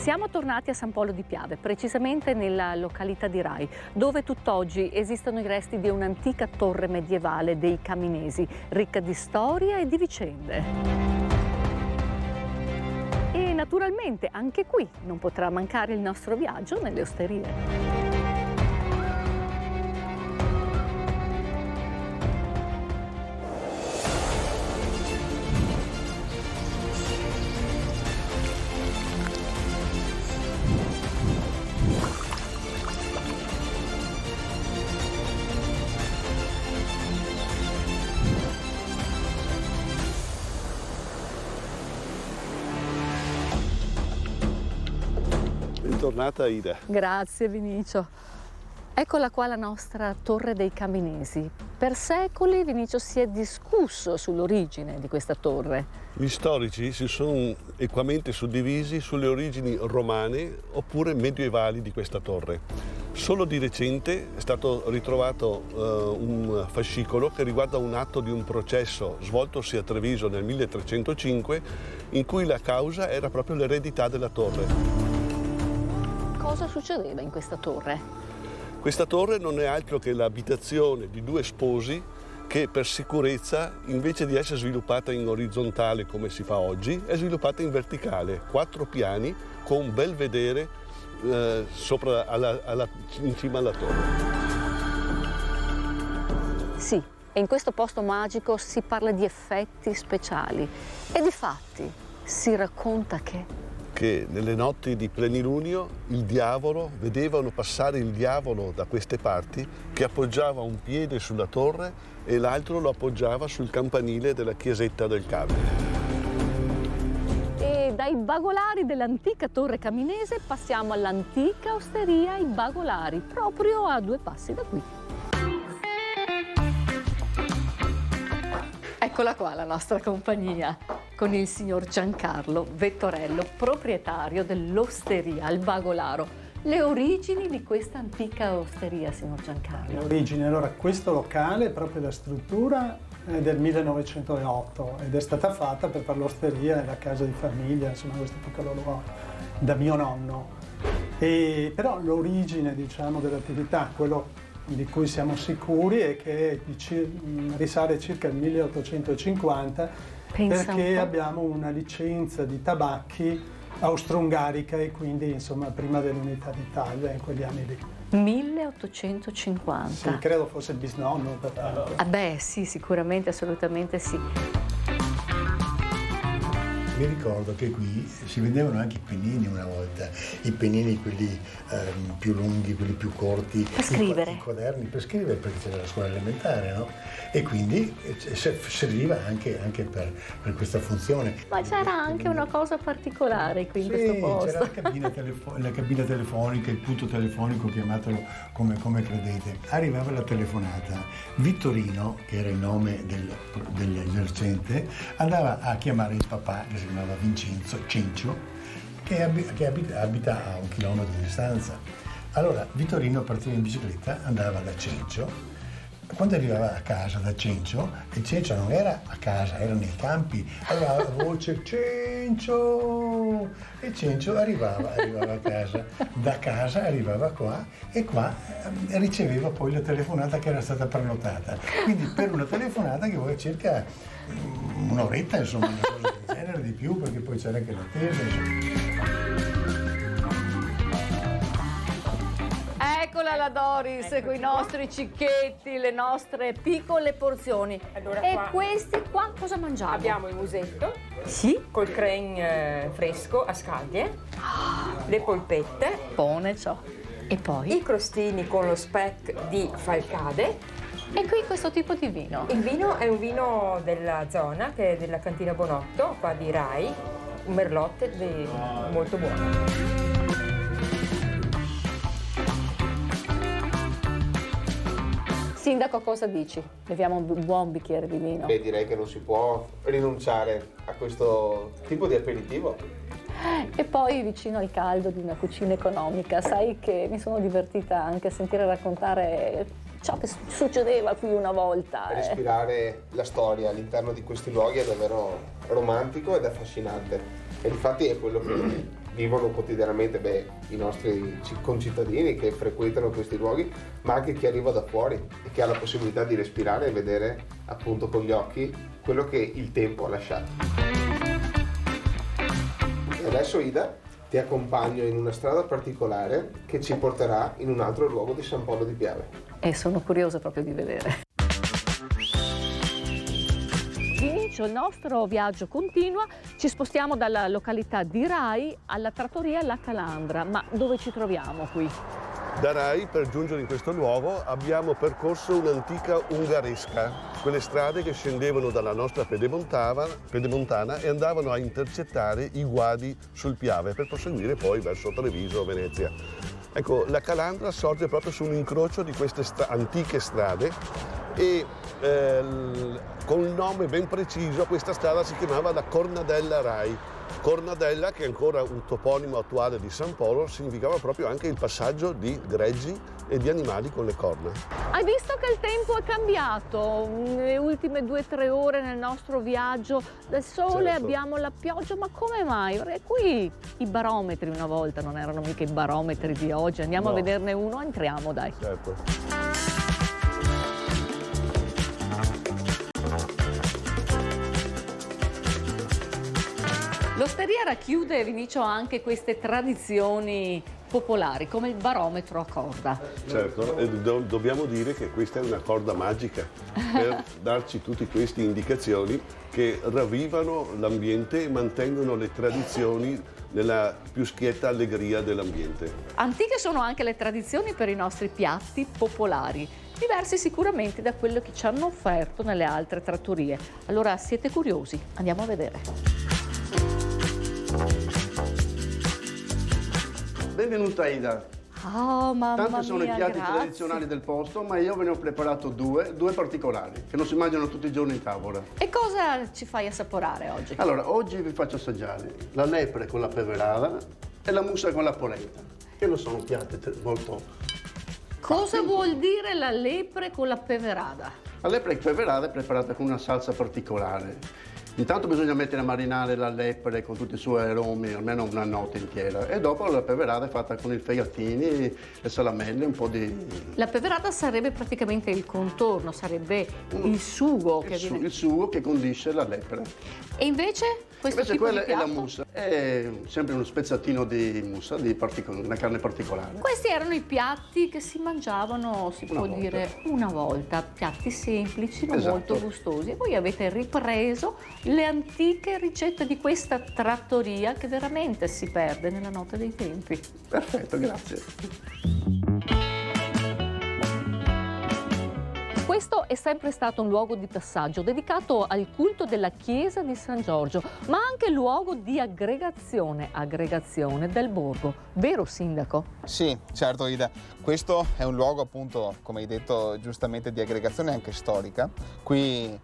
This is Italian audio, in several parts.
Siamo tornati a San Polo di Piave, precisamente nella località di Rai, dove tutt'oggi esistono i resti di un'antica torre medievale dei Caminesi, ricca di storia e di vicende. E naturalmente anche qui non potrà mancare il nostro viaggio nelle osterie. Bentornata Ida. Grazie Vinicio. Eccola qua la nostra Torre dei Caminesi. Per secoli Vinicio si è discusso sull'origine di questa torre. Gli storici si sono equamente suddivisi sulle origini romane oppure medievali di questa torre. Solo di recente è stato ritrovato un fascicolo che riguarda un atto di un processo svoltosi a Treviso nel 1305 in cui la causa era proprio l'eredità della torre. Cosa succedeva in questa torre? Questa torre non è altro che l'abitazione di due sposi che per sicurezza, invece di essere sviluppata in orizzontale come si fa oggi, è sviluppata in verticale, 4 piani con un bel vedere sopra in cima alla torre. Sì, e in questo posto magico si parla di effetti speciali e difatti si racconta che nelle notti di plenilunio il diavolo, vedevano passare il diavolo da queste parti che appoggiava un piede sulla torre e l'altro lo appoggiava sul campanile della chiesetta del Carmine. E dai bagolari dell'antica torre caminese passiamo all'antica osteria I Bagolari, proprio a 2 passi da qui. Eccola qua la nostra compagnia, con il signor Giancarlo Vettorello, proprietario dell'osteria Il Bagolaro. Le origini di questa antica osteria, signor Giancarlo? Le origini, allora questo locale, proprio la struttura è del 1908 ed è stata fatta per fare l'osteria e la casa di famiglia, insomma questo piccolo luogo, da mio nonno. Però l'origine, diciamo, dell'attività, quello di cui siamo sicuri è che risale circa al 1850. Perché abbiamo una licenza di tabacchi austro-ungarica e quindi insomma prima dell'unità d'Italia in quegli anni lì. 1850? Sì, credo fosse il bisnonno pertanto. Ah beh sì, sicuramente, assolutamente sì. Mi ricordo che qui si vendevano anche i pennini una volta, i pennini quelli più lunghi, quelli più corti, per scrivere. I quaderni per scrivere perché c'era la scuola elementare, no? E quindi serviva anche per questa funzione. Ma c'era anche una cosa particolare qui in questo posto. C'era la cabina telefonica, il punto telefonico, chiamatelo come credete. Arrivava la telefonata, Vittorino, che era il nome dell'esercente, andava a chiamare il papà, che si chiamava Cencio, che abita a 1 chilometro di distanza. Allora Vittorino partiva in bicicletta, andava da Cencio. Quando arrivava a casa da Cencio, e Cencio non era a casa, era nei campi, aveva la voce Cencio, e Cencio arrivava a casa, da casa arrivava qua e qua riceveva poi la telefonata che era stata prenotata. Quindi per una telefonata che vuole circa un'oretta, insomma, una cosa del genere, di più, perché poi c'era anche l'attesa, insomma. Eccola la Doris con i nostri cicchetti, le nostre piccole porzioni. Allora, e qua questi qua cosa mangiamo? abbiamo il musetto Sì? col crane fresco a scaglie, le polpette, Buone ciò. E poi? i crostini con lo speck di Falcade. E qui questo tipo di vino? Il vino è un vino della zona, che è della cantina Bonotto, qua di Rai, un merlot molto buono. Sindaco, cosa dici? Beviamo un buon bicchiere di vino. Beh, direi che non si può rinunciare a questo tipo di aperitivo. E poi vicino al caldo di una cucina economica, sai che mi sono divertita anche a sentire raccontare ciò che succedeva qui una volta. Respirare la storia all'interno di questi luoghi è davvero romantico ed affascinante. E infatti è quello che vivono quotidianamente i nostri concittadini che frequentano questi luoghi, ma anche chi arriva da fuori e che ha la possibilità di respirare e vedere appunto con gli occhi quello che il tempo ha lasciato. E adesso Ida, ti accompagno in una strada particolare che ci porterà in un altro luogo di San Polo di Piave. E sono curiosa proprio di vedere. Vinicio, il nostro viaggio continua, ci spostiamo dalla località di Rai alla trattoria La Calandra, ma dove ci troviamo qui? Da Rai, per giungere in questo luogo, abbiamo percorso un'antica ungaresca, quelle strade che scendevano dalla nostra pedemontana e andavano a intercettare i guadi sul Piave per proseguire poi verso Treviso o Venezia. Ecco, la Calandra sorge proprio su un incrocio di queste antiche strade e con un nome ben preciso questa strada si chiamava la Cornadella Rai. Cornadella, che è ancora un toponimo attuale di San Polo, significava proprio anche il passaggio di greggi e di animali con le corna. Hai visto che il tempo è cambiato? Le ultime 2-3 ore nel nostro viaggio, del sole, Certo. abbiamo la pioggia, ma come mai? Perché qui i barometri una volta non erano mica i barometri di oggi. Andiamo a vederne uno, entriamo dai. Certo. L'osteria racchiude, Vinicio, anche queste tradizioni popolari, come il barometro a corda. Certo, e dobbiamo dire che questa è una corda magica per darci tutte queste indicazioni che ravvivano l'ambiente e mantengono le tradizioni nella più schietta allegria dell'ambiente. Antiche sono anche le tradizioni per i nostri piatti popolari, diversi sicuramente da quello che ci hanno offerto nelle altre trattorie. Allora, siete curiosi? Andiamo a vedere. Benvenuta Ida. Oh, mamma Tanti sono mia, i piatti grazie. tradizionali del posto, ma io ve ne ho preparato due particolari, che non si mangiano tutti i giorni in tavola. E cosa ci fai assaporare oggi? Allora, oggi vi faccio assaggiare la lepre con la peverada e la mussa con la polenta, che non sono piatti molto... Cosa vuol dire la lepre con la peverada? La lepre peverada è preparata con una salsa particolare. Intanto bisogna mettere a marinare la lepre con tutti i suoi aromi, almeno una notte intera. E dopo la peverada è fatta con i fegatini, le salamelle, un po' di... La peverada sarebbe praticamente il contorno, sarebbe il sugo che viene... il sugo che condisce la lepre. E invece questo Invece tipo quella di piatto? è la mussa, è sempre uno spezzatino di mussa, una carne particolare. Questi erano i piatti che si mangiavano, si può volta. dire, una volta, piatti semplici ma Esatto. molto gustosi. E voi avete ripreso le antiche ricette di questa trattoria che veramente si perde nella notte dei tempi. Perfetto, grazie. Questo è sempre stato un luogo di passaggio dedicato al culto della chiesa di San Giorgio, ma anche luogo di aggregazione del borgo. Vero, sindaco? Sì, certo Ida. Questo è un luogo appunto, come hai detto giustamente, di aggregazione anche storica. Qui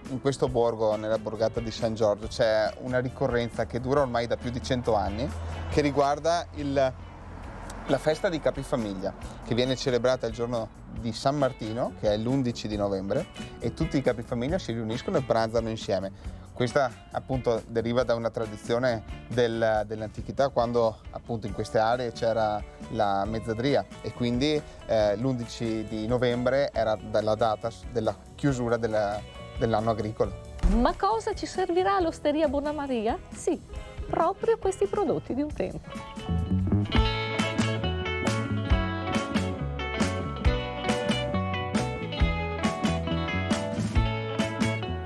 in questo borgo, nella borgata di San Giorgio, c'è una ricorrenza che dura ormai da più di 100 anni, che riguarda la festa di capifamiglia, che viene celebrata il giorno di San Martino, che è l'11 di novembre, e tutti i capifamiglia si riuniscono e pranzano insieme. Questa appunto deriva da una tradizione dell'antichità, quando appunto in queste aree c'era la mezzadria e quindi l'11 di novembre era la data della chiusura dell'anno agricolo. Ma cosa ci servirà all'Osteria Bonamaria? Sì, proprio questi prodotti di un tempo.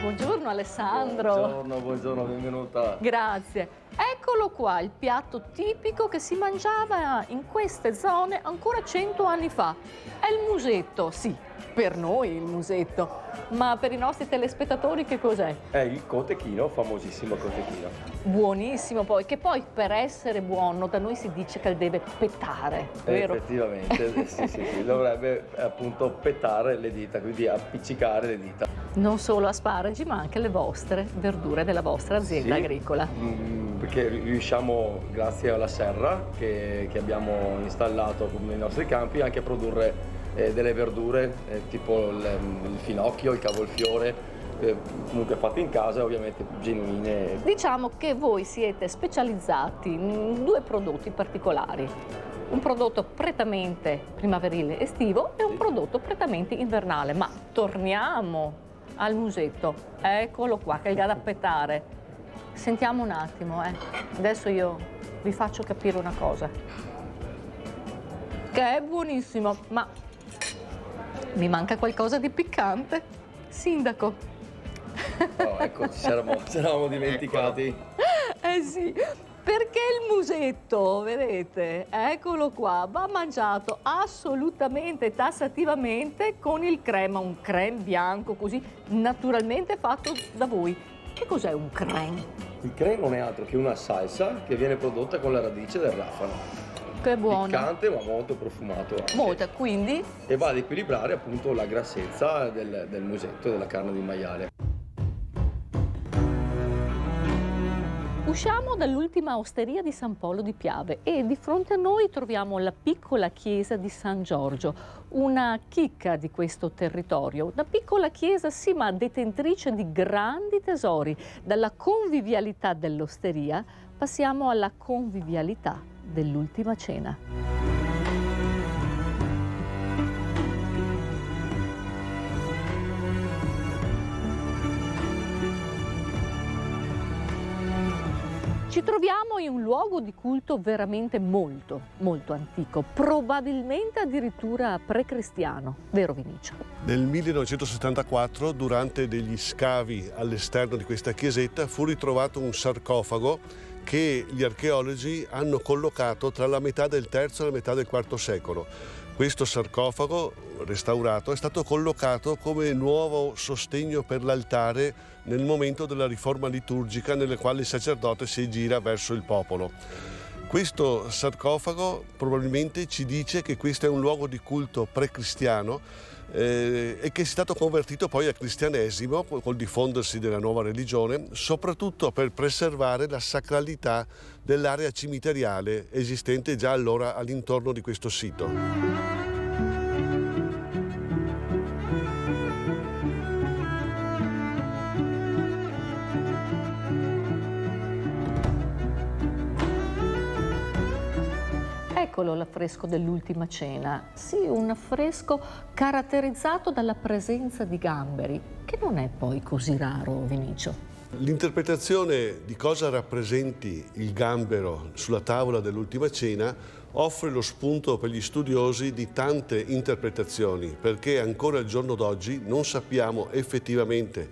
Buongiorno Alessandro. Buongiorno, benvenuta. Grazie. Eccolo qua, il piatto tipico che si mangiava in queste zone ancora 100 anni fa. È il musetto, sì, per noi il musetto, ma per i nostri telespettatori che cos'è? È il cotechino, famosissimo cotechino. Buonissimo poi, che poi per essere buono da noi si dice che deve pettare, vero? Effettivamente, sì, dovrebbe appunto pettare le dita, quindi appiccicare le dita. Non solo asparagi, ma anche le vostre verdure della vostra azienda Sì, agricola. Perché riusciamo, grazie alla serra che abbiamo installato nei nostri campi, anche a produrre delle verdure tipo il finocchio, il cavolfiore, comunque fatte in casa, ovviamente genuine. Diciamo che voi siete specializzati in due prodotti particolari. Un prodotto prettamente primaverile estivo e un prodotto prettamente invernale. Ma torniamo al musetto. Eccolo qua, che è il gadappetare. Sentiamo un attimo, Adesso io vi faccio capire una cosa. Che è buonissimo, ma mi manca qualcosa di piccante. Sindaco. Oh, ecco, ci eravamo dimenticati. Sì. Perché il musetto, vedete, eccolo qua, va mangiato assolutamente, tassativamente con il crema, un creme bianco così, naturalmente fatto da voi. Che cos'è un creme? Il creme non è altro che una salsa che viene prodotta con la radice del rafano. Che buono. Piccante ma molto profumato anche. Molto, quindi? E va ad equilibrare appunto la grassezza del musetto e della carne di maiale. Usciamo dall'ultima osteria di San Polo di Piave e di fronte a noi troviamo la piccola chiesa di San Giorgio, una chicca di questo territorio. Una piccola chiesa, sì, ma detentrice di grandi tesori. Dalla convivialità dell'osteria passiamo alla convivialità dell'ultima cena. Ci troviamo in un luogo di culto veramente molto, molto antico, probabilmente addirittura precristiano, vero Vinicio? Nel 1974, durante degli scavi all'esterno di questa chiesetta, fu ritrovato un sarcofago che gli archeologi hanno collocato tra la metà del III e la metà del IV secolo. Questo sarcofago restaurato è stato collocato come nuovo sostegno per l'altare nel momento della riforma liturgica nella quale il sacerdote si gira verso il popolo. Questo sarcofago probabilmente ci dice che questo è un luogo di culto precristiano e che è stato convertito poi al cristianesimo col diffondersi della nuova religione, soprattutto per preservare la sacralità dell'area cimiteriale esistente già allora all'intorno di questo sito. Eccolo l'affresco dell'ultima cena. Sì, un affresco caratterizzato dalla presenza di gamberi, che non è poi così raro, Vinicio. L'interpretazione di cosa rappresenti il gambero sulla tavola dell'ultima cena offre lo spunto per gli studiosi di tante interpretazioni, perché ancora al giorno d'oggi non sappiamo effettivamente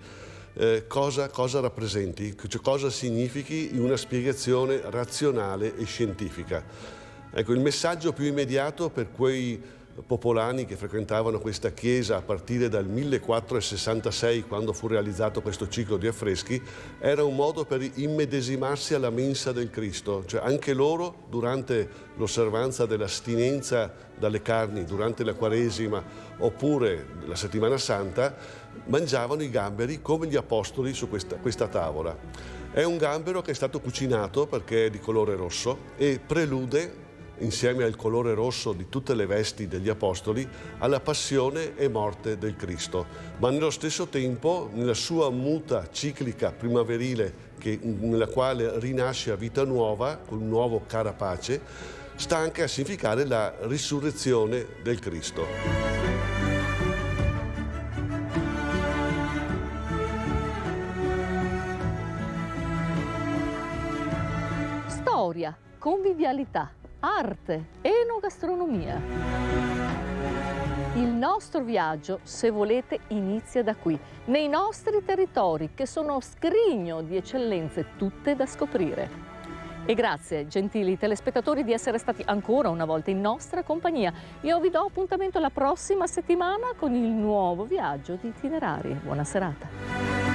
cosa rappresenti, cioè cosa significhi in una spiegazione razionale e scientifica. Ecco, il messaggio più immediato per quei popolani che frequentavano questa chiesa a partire dal 1466, quando fu realizzato questo ciclo di affreschi, era un modo per immedesimarsi alla mensa del Cristo, cioè anche loro durante l'osservanza dell'astinenza dalle carni, durante la Quaresima oppure la Settimana Santa, mangiavano i gamberi come gli apostoli su questa tavola. È un gambero che è stato cucinato perché è di colore rosso e prelude, insieme al colore rosso di tutte le vesti degli apostoli, alla passione e morte del Cristo, ma nello stesso tempo nella sua muta ciclica primaverile nella quale rinasce a vita nuova, con un nuovo carapace, sta anche a significare la risurrezione del Cristo. Storia, convivialità, arte, enogastronomia. Il nostro viaggio, se volete, inizia da qui, nei nostri territori, che sono scrigno di eccellenze tutte da scoprire. E grazie, gentili telespettatori, di essere stati ancora una volta in nostra compagnia. Io vi do appuntamento la prossima settimana con il nuovo viaggio di Itinerari. Buona serata.